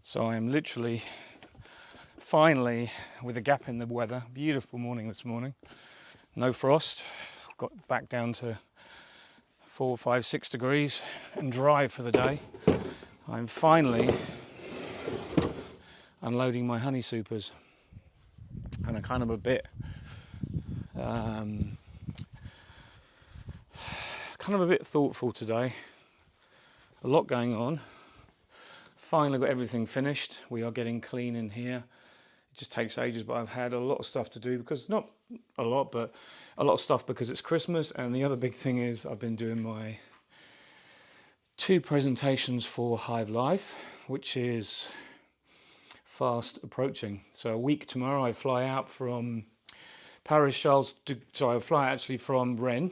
So I'm literally, finally, with a gap in the weather, beautiful morning this morning, no frost, got back down to 4, 5, 6 degrees and dry for the day. I'm finally unloading my honey supers, and I'm kind of a bit thoughtful today. A lot going on. Finally got everything finished. We are getting clean in here. It just takes ages, but I've had a lot of stuff to do because, not a lot, but a lot of stuff because it's Christmas. And the other big thing is I've been doing my 2 presentations for Hive Life, which is fast approaching. So a week tomorrow I fly out from Paris, I fly actually from Rennes.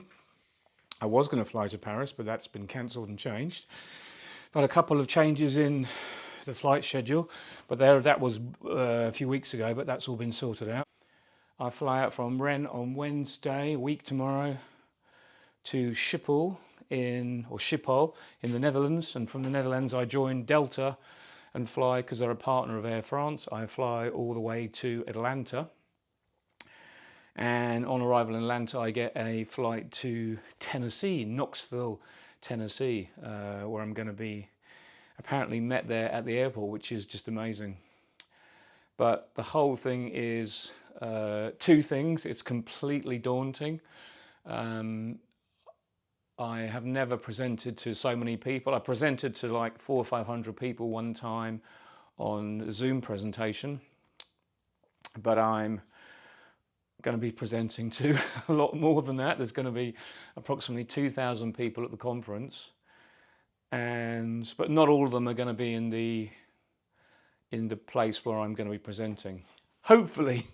I was going to fly to Paris, but that's been cancelled and changed. But a couple of changes in the flight schedule, but that was a few weeks ago, but that's all been sorted out. I fly out from Rennes on Wednesday, a week tomorrow, to Schiphol in the Netherlands, and from the Netherlands I join Delta and fly, because they're a partner of Air France, I fly all the way to Atlanta. And on arrival in Atlanta, I get a flight to Tennessee, Knoxville, Tennessee, where I'm going to be apparently met there at the airport, which is just amazing. But the whole thing is 2 things. It's completely daunting. I have never presented to so many people. I presented to like 400 or 500 people one time on a Zoom presentation, but I'm going to be presenting to a lot more than that. There's going to be approximately 2,000 people at the conference, but not all of them are going to be in the place where I'm going to be presenting. Hopefully.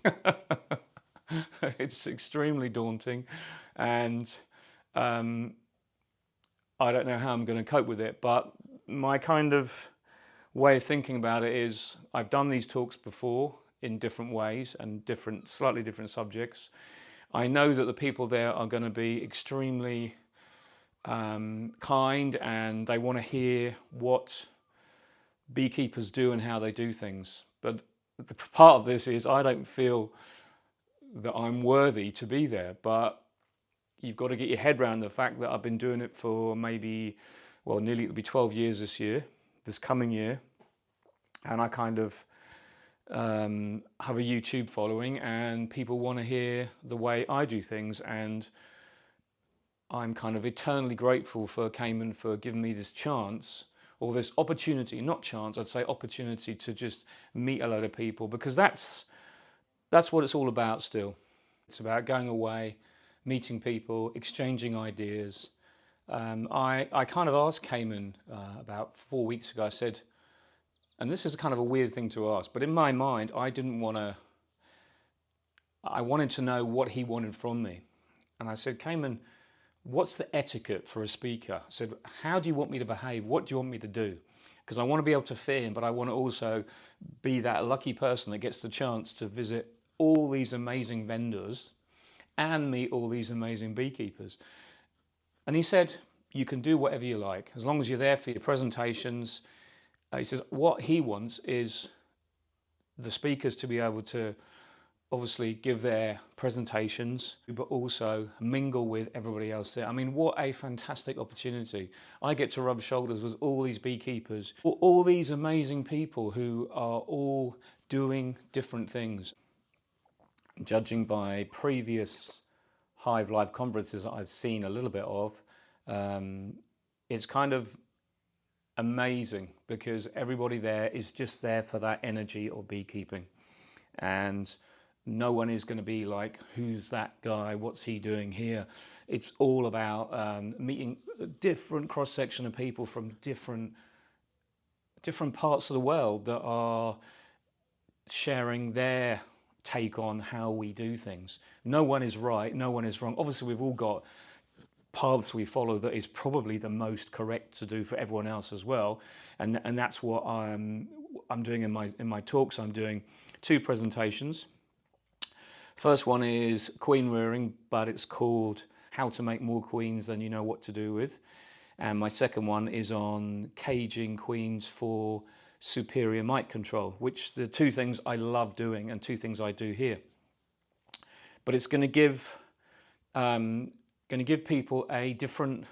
It's extremely daunting, and I don't know how I'm going to cope with it, but my kind of way of thinking about it is I've done these talks before in different ways and slightly different subjects. I know that the people there are going to be extremely kind, and they want to hear what beekeepers do and how they do things. But the part of this is I don't feel that I'm worthy to be there, but you've got to get your head around the fact that I've been nearly it'll be 12 years this coming year, and I kind of have a YouTube following, and people want to hear the way I do things, and I'm kind of eternally grateful for Cayman for giving me this chance, or this opportunity, not chance, I'd say opportunity, to just meet a load of people, because that's what it's all about still. It's about going away, meeting people, exchanging ideas. I kind of asked Cayman about 4 weeks ago, I said, and this is kind of a weird thing to ask, but in my mind, I wanted to know what he wanted from me. And I said, Cayman, what's the etiquette for a speaker? I said, how do you want me to behave? What do you want me to do? Because I want to be able to fit in, but I want to also be that lucky person that gets the chance to visit all these amazing vendors and meet all these amazing beekeepers. And he said, you can do whatever you like, as long as you're there for your presentations. He says what he wants is the speakers to be able to obviously give their presentations, but also mingle with everybody else there. I mean, what a fantastic opportunity. I get to rub shoulders with all these beekeepers, all these amazing people who are all doing different things. Judging by previous Hive Life conferences that I've seen a little bit of, it's kind of amazing because everybody there is just there for that energy of beekeeping, and no one is going to be like, who's that guy, what's he doing here? It's all about meeting a different cross-section of people from different parts of the world that are sharing their take on how we do things. No one is right, no one is wrong. Obviously we've all got paths we follow that is probably the most correct to do for everyone else as well, and that's what I'm doing in my talks. I'm doing 2 presentations. First one is queen rearing, but it's called How to Make More Queens Than You Know What to Do With. And my second one is on caging queens for superior mic control, which the two things I love doing and two things I do here. But it's going to give people a different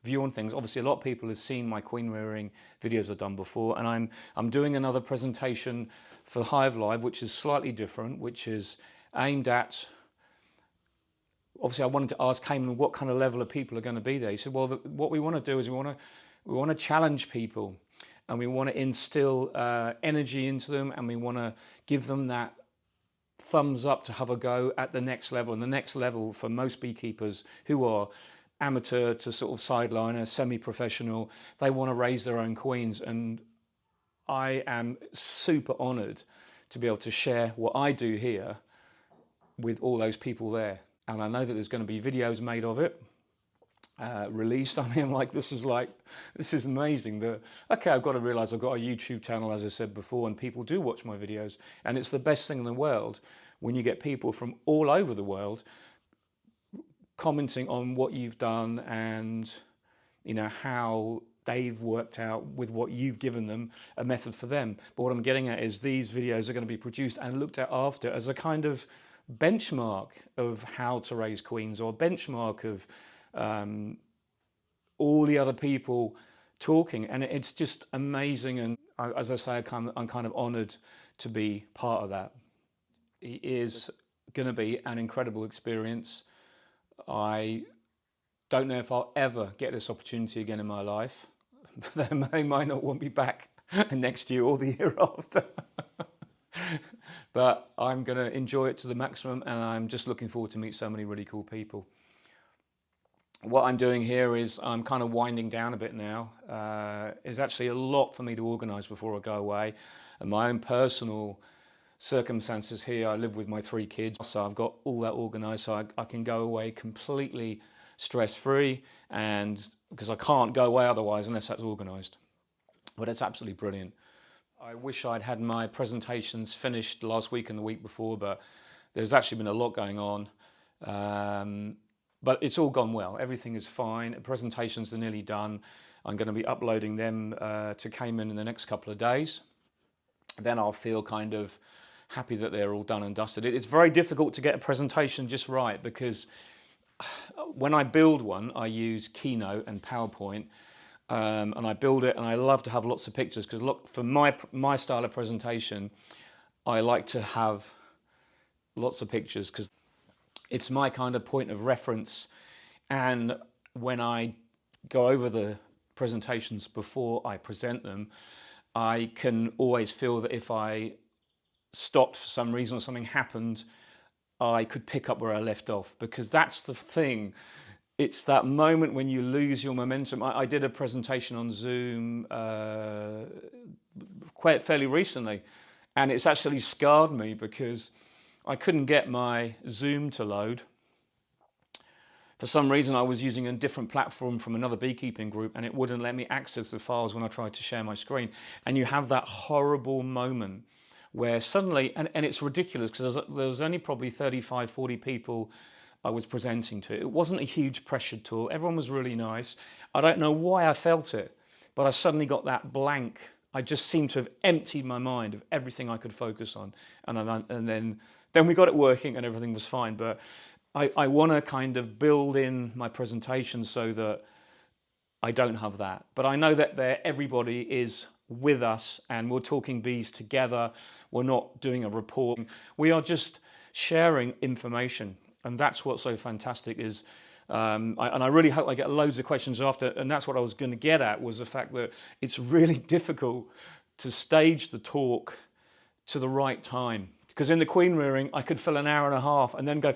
view on things. Obviously, a lot of people have seen my queen rearing videos I've done before, and I'm doing another presentation for Hive Life, which is slightly different, which is aimed at. Obviously, I wanted to ask Cayman what kind of level of people are going to be there. He said, "Well, what we want to do is we want to challenge people, and we want to instill energy into them, and we want to give them that thumbs up to have a go at the next level." And the next level for most beekeepers who are amateur to sort of sideliner, semi-professional, they want to raise their own queens. And I am super honoured to be able to share what I do here with all those people there. And I know that there's going to be videos made of it, released. I mean, I'm like, this is amazing. Okay, I've got to realise I've got a YouTube channel, as I said before, and people do watch my videos. And it's the best thing in the world when you get people from all over the world commenting on what you've done and, you know, how they've worked out with what you've given them a method for them. But what I'm getting at is these videos are going to be produced and looked at after as a kind of benchmark of how to raise queens, or a benchmark of all the other people talking. And it's just amazing. And as I say, I'm kind of honoured to be part of that. It is going to be an incredible experience. I don't know if I'll ever get this opportunity again in my life. They might not want me back next year or the year after. But I'm going to enjoy it to the maximum, and I'm just looking forward to meet so many really cool people. What I'm doing here is I'm kind of winding down a bit now. It's actually a lot for me to organise before I go away, and my own personal circumstances here. I live with my 3 kids, so I've got all that organised, so I can go away completely stress-free, and because I can't go away otherwise unless that's organised. But it's absolutely brilliant. I wish I'd had my presentations finished last week and the week before, but there's actually been a lot going on. But it's all gone well. Everything is fine. The presentations are nearly done. I'm going to be uploading them to Cayman in the next couple of days. Then I'll feel kind of happy that they're all done and dusted. It's very difficult to get a presentation just right, because when I build one, I use Keynote and PowerPoint. And I build it, and I love to have lots of pictures, because look, for my style of presentation, I like to have lots of pictures because it's my kind of point of reference. And when I go over the presentations before I present them, I can always feel that if I stopped for some reason or something happened, I could pick up where I left off, because that's the thing. It's that moment when you lose your momentum. I did a presentation on Zoom quite fairly recently, and it's actually scarred me because I couldn't get my Zoom to load. For some reason, I was using a different platform from another beekeeping group, and it wouldn't let me access the files when I tried to share my screen. And you have that horrible moment where suddenly, and it's ridiculous, because there was only probably 35, 40 people I was presenting to. It wasn't a huge pressured tour. Everyone was really nice. I don't know why I felt it, but I suddenly got that blank. I just seemed to have emptied my mind of everything I could focus on. And then we got it working and everything was fine. But I want to kind of build in my presentation so that I don't have that. But I know that everybody is with us, and we're talking bees together. We're not doing a report. We are just sharing information. And that's what's so fantastic is, and I really hope I get loads of questions after, and that's what I was going to get at, was the fact that it's really difficult to stage the talk to the right time. Because in the queen rearing, I could fill an hour and a half and then go,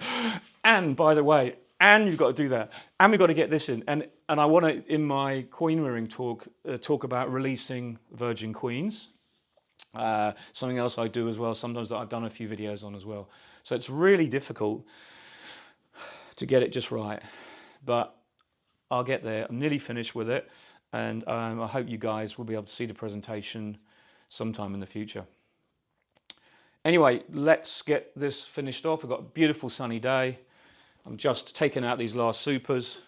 and by the way, and you've got to do that, and we've got to get this in. And I want to, in my queen rearing talk, talk about releasing virgin queens. Something else I do as well, sometimes that I've done a few videos on as well. So it's really difficult to get it just right, but I'll get there. I'm nearly finished with it, and I hope you guys will be able to see the presentation sometime in the future. Anyway, let's get this finished off. We've got a beautiful sunny day. I'm just taking out these last supers,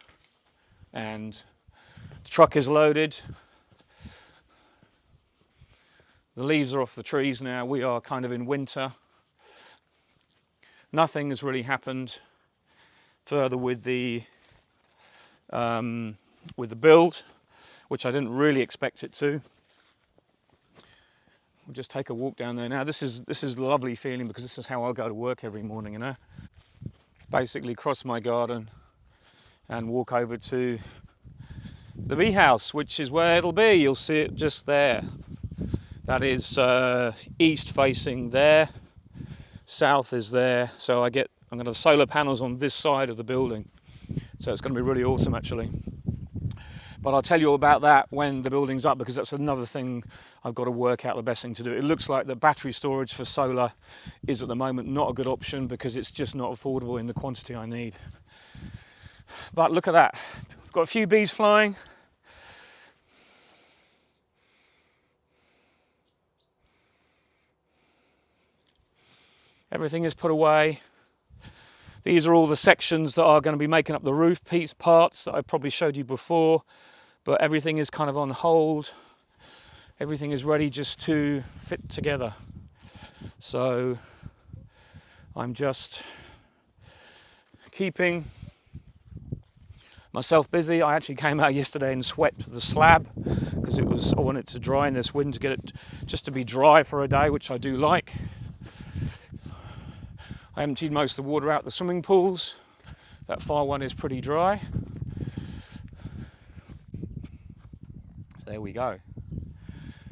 and the truck is loaded. The leaves are off the trees now. We are kind of in winter. Nothing has really happened further with the build, which I didn't really expect it to. We'll just take a walk down there now. This is a lovely feeling because this is how I'll go to work every morning, you know. Basically cross my garden and walk over to the bee house, which is where it'll be. You'll see it just there. That is east facing there, south is there. So I'm going to have solar panels on this side of the building. So it's going to be really awesome actually. But I'll tell you all about that when the building's up, because that's another thing I've got to work out the best thing to do. It looks like the battery storage for solar is at the moment not a good option because it's just not affordable in the quantity I need. But look at that. We've got a few bees flying. Everything is put away. These are all the sections that are going to be making up the roof piece parts that I probably showed you before. But everything is kind of on hold. Everything is ready just to fit together. So I'm just keeping myself busy. I actually came out yesterday and swept the slab because I wanted it to dry in this wind, to get it just to be dry for a day, which I do like. I emptied most of the water out the swimming pools. That far one is pretty dry. So there we go.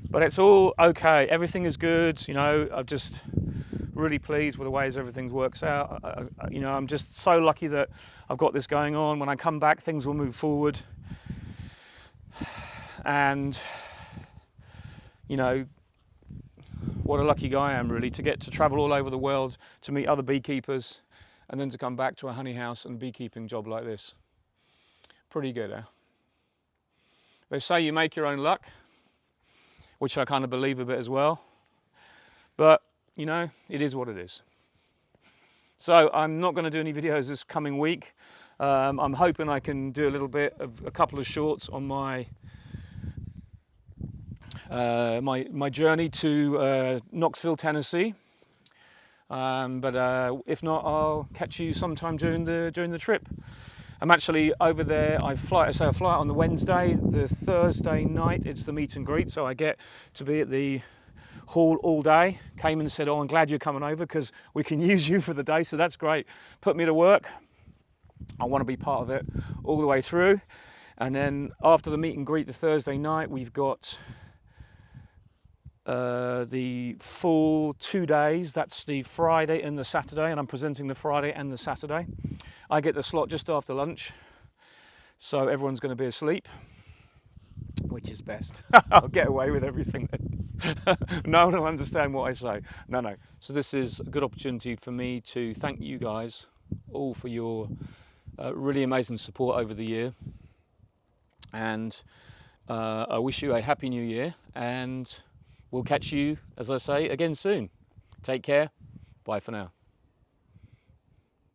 But it's all okay. Everything is good. You know, I'm just really pleased with the ways everything works out. You know, I'm just so lucky that I've got this going on. When I come back, things will move forward. And, you know, what a lucky guy I am really to get to travel all over the world, to meet other beekeepers, and then to come back to a honey house and beekeeping job like this. Pretty good, eh? They say you make your own luck, which I kind of believe a bit as well. But, you know, it is what it is. So I'm not going to do any videos this coming week. I'm hoping I can do a little bit of a couple of shorts on my my journey to Knoxville, Tennessee. But if not, I'll catch you sometime during the trip. I'm actually over there. I fly out on the Wednesday. The Thursday night, it's the meet and greet, so I get to be at the hall all day. Came and said, "Oh, I'm glad you're coming over because we can use you for the day." So that's great. Put me to work. I want to be part of it all the way through. And then after the meet and greet, the Thursday night, we've got the full 2 days. That's the Friday and the Saturday, and I'm presenting the Friday and the Saturday. I get the slot just after lunch, so everyone's going to be asleep, which is best. I'll get away with everything then. No one will understand what I say. No. So this is a good opportunity for me to thank you guys all for your really amazing support over the year, and I wish you a happy new year, and we'll catch you, as I say, again soon. Take care. Bye for now.